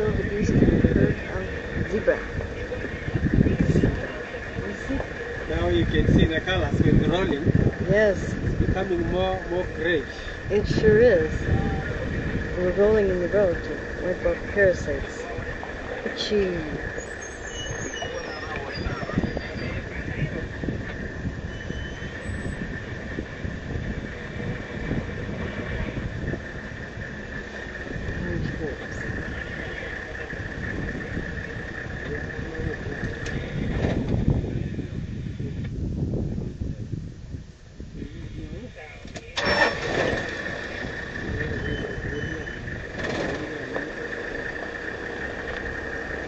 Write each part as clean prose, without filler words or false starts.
northeastern herd of zebra. You see? Now you can see the colors with rolling. Yes, It's becoming more grayish. it sure is. We're rolling in the road to wipe out parasites. Achoo. Orange grapes.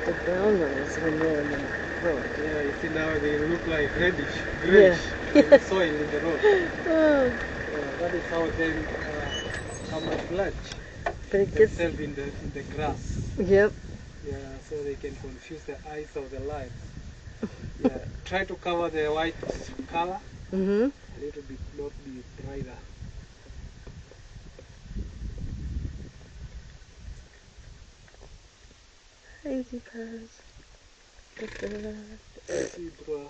The brown ones when they're in the road. Yeah, you see now they look like reddish, grayish in the soil in the road. Oh, That is how they camouflage but it gets. themselves in the grass. Yep. Yeah, so they can confuse the eyes of the lions. Yeah, try to cover the white color Mm-hmm. a little bit, not be brighter. Crazy purrs. Zebra.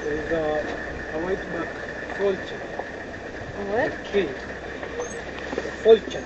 There is a white-back vulture. What? Tree. A vulture.